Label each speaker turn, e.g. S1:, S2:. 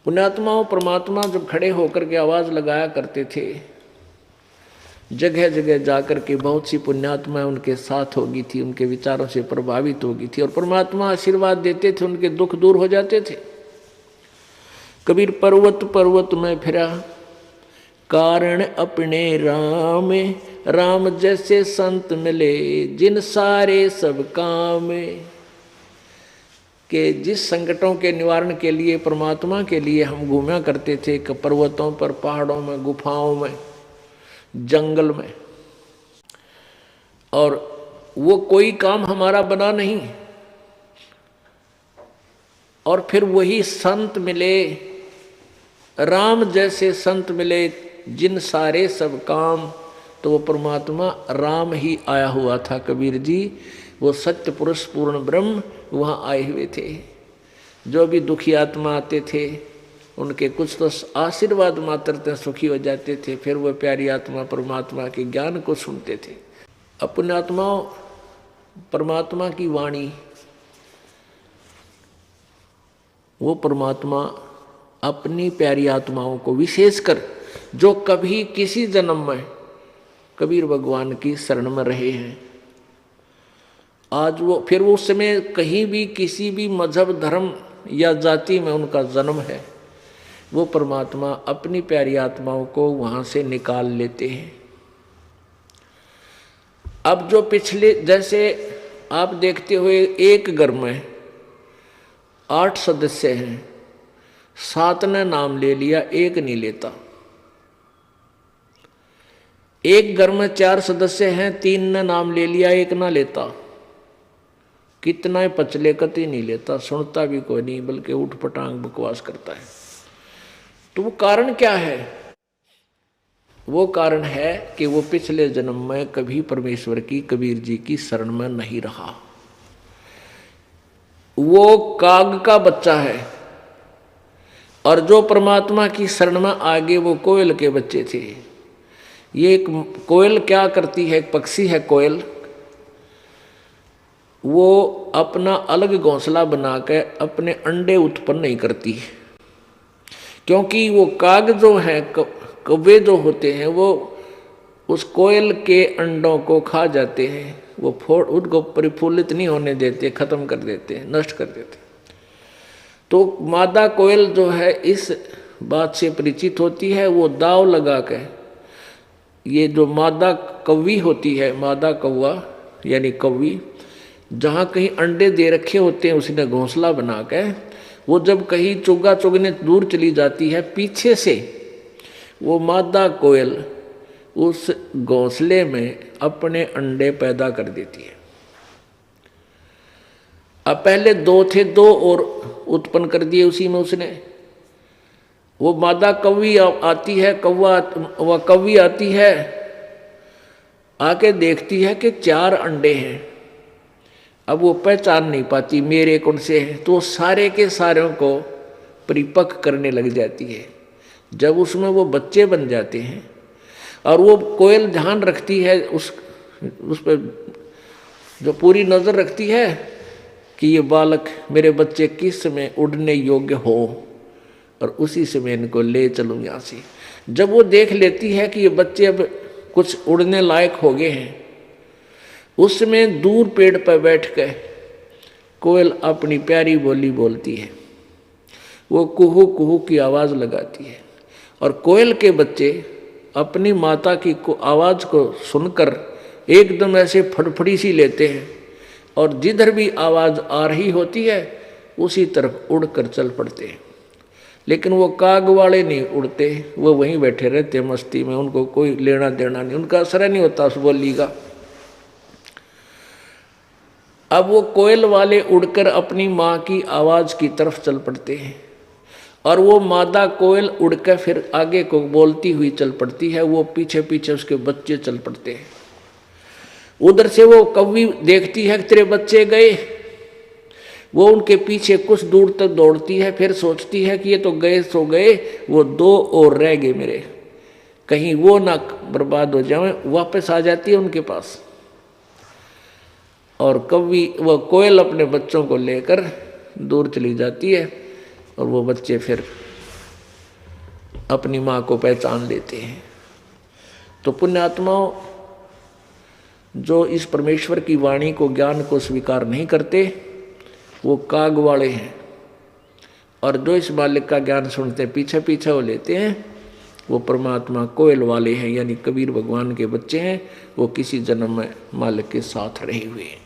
S1: पुण्यात्माओं परमात्मा जब खड़े होकर के आवाज लगाया करते थे, जगह जगह जाकर के बहुत सी पुण्यात्माएं उनके साथ होगी थी, उनके विचारों से प्रभावित होगी थी और परमात्मा आशीर्वाद देते थे, उनके दुख दूर हो जाते थे। कबीर पर्वत पर्वत में फिरा कारण अपने राम, राम जैसे संत मिले जिन सारे सब काम। के जिस संकटों के निवारण के लिए परमात्मा के लिए हम घूमा करते थे, पर्वतों पर, पहाड़ों में, गुफाओं में, जंगल में, और वो कोई काम हमारा बना नहीं, और फिर वही संत मिले, राम जैसे संत मिले जिन सारे सब काम। तो वो परमात्मा राम ही आया हुआ था कबीर जी, वो सत्य पुरुष पूर्ण ब्रह्म वहाँ आए हुए थे। जो भी दुखी आत्मा आते थे उनके कुछ तो आशीर्वाद मात्र से सुखी हो जाते थे, फिर वो प्यारी आत्मा परमात्मा के ज्ञान को सुनते थे। अपने आत्माओं परमात्मा की वाणी, वो परमात्मा अपनी प्यारी आत्माओं को विशेषकर जो कभी किसी जन्म में कबीर भगवान की शरण में रहे हैं, आज वो फिर उस समय कहीं भी किसी भी मजहब धर्म या जाति में उनका जन्म है, वो परमात्मा अपनी प्यारी आत्माओं को वहाँ से निकाल लेते हैं। अब जो पिछले, जैसे आप देखते हुए एक घर में 8 सदस्य हैं, 7 ने नाम ले लिया, एक नहीं लेता। एक घर में 4 सदस्य हैं, 3 ने नाम ले लिया, एक ना लेता। कितना ही पचले कति नहीं लेता, सुनता भी कोई नहीं, बल्कि उठ पटांग बकवास करता है। तो वो कारण क्या है? वो कारण है कि वो पिछले जन्म में कभी परमेश्वर की, कबीर जी की शरण में नहीं रहा। वो काग का बच्चा है, और जो परमात्मा की शरण में आगे वो कोयल के बच्चे थे। ये एक कोयल क्या करती है, एक पक्षी है कोयल, वो अपना अलग घोंसला बनाकर अपने अंडे उत्पन्न नहीं करती, क्योंकि वो काग जो है, कौवे जो होते हैं, वो उस कोयल के अंडों को खा जाते हैं, वो उनको परिफुल्लित नहीं होने देते, खत्म कर देते हैं, नष्ट कर देते हैं। तो मादा कोयल जो है इस बात से परिचित होती है, वो दाव लगा के, ये जो मादा कौवी होती है, मादा कौवा यानी कौवी, जहाँ कहीं अंडे दे रखे होते हैं उसने घोंसला बना के, वो जब कहीं चुगा चुगने दूर चली जाती है, पीछे से वो मादा कोयल उस घोंसले में अपने अंडे पैदा कर देती है। अब पहले 2 थे, 2 और उत्पन्न कर दिए उसी में उसने। वो मादा कौवी आती है, वह कौवी आती है, आके देखती है कि 4 अंडे हैं। अब वो पहचान नहीं पाती मेरे कौन से हैं, तो सारे के सारों को परिपक्व करने लग जाती है। जब उसमें वो बच्चे बन जाते हैं, और वो कोयल ध्यान रखती है, उस पर जो पूरी नज़र रखती है कि ये बालक, मेरे बच्चे किस समय उड़ने योग्य हो, और उसी समय इनको ले चलूँ यहाँ से। जब वो देख लेती है कि ये बच्चे अब कुछ उड़ने लायक हो गए हैं, उस समय दूर पेड़ पर बैठ कर कोयल अपनी प्यारी बोली बोलती है। वो कुहू कुहू की आवाज़ लगाती है, और कोयल के बच्चे अपनी माता की आवाज़ को सुनकर एकदम ऐसे फड़फड़ी सी लेते हैं, और जिधर भी आवाज़ आ रही होती है उसी तरफ उड़कर चल पड़ते हैं। लेकिन वो काग वाले नहीं उड़ते, वो वहीं बैठे रहते मस्ती में, उनको कोई लेना देना नहीं, उनका असर नहीं होता उस बोली का। अब वो कोयल वाले उड़कर अपनी माँ की आवाज़ की तरफ चल पड़ते हैं, और वो मादा कोयल उड़कर फिर आगे को बोलती हुई चल पड़ती है, वो पीछे पीछे उसके बच्चे चल पड़ते हैं। उधर से वो कौवी देखती है कि तेरे बच्चे गए, वो उनके पीछे कुछ दूर तक दौड़ती है, फिर सोचती है कि ये तो गए सो गए, वो 2 और रह गए मेरे, कहीं वो ना बर्बाद हो जाए, वापस आ जाती है उनके पास। और कौवी, वो कोयल अपने बच्चों को लेकर दूर चली जाती है, और वो बच्चे फिर अपनी माँ को पहचान लेते हैं। तो पुण्यात्माओं, जो इस परमेश्वर की वाणी को, ज्ञान को स्वीकार नहीं करते, वो काग वाले हैं, और जो इस बालक का ज्ञान सुनते पीछे पीछे हो लेते हैं, वो परमात्मा कोयल वाले हैं, यानी कबीर भगवान के बच्चे हैं। वो किसी जन्म में मालिक के साथ रहे हुए हैं।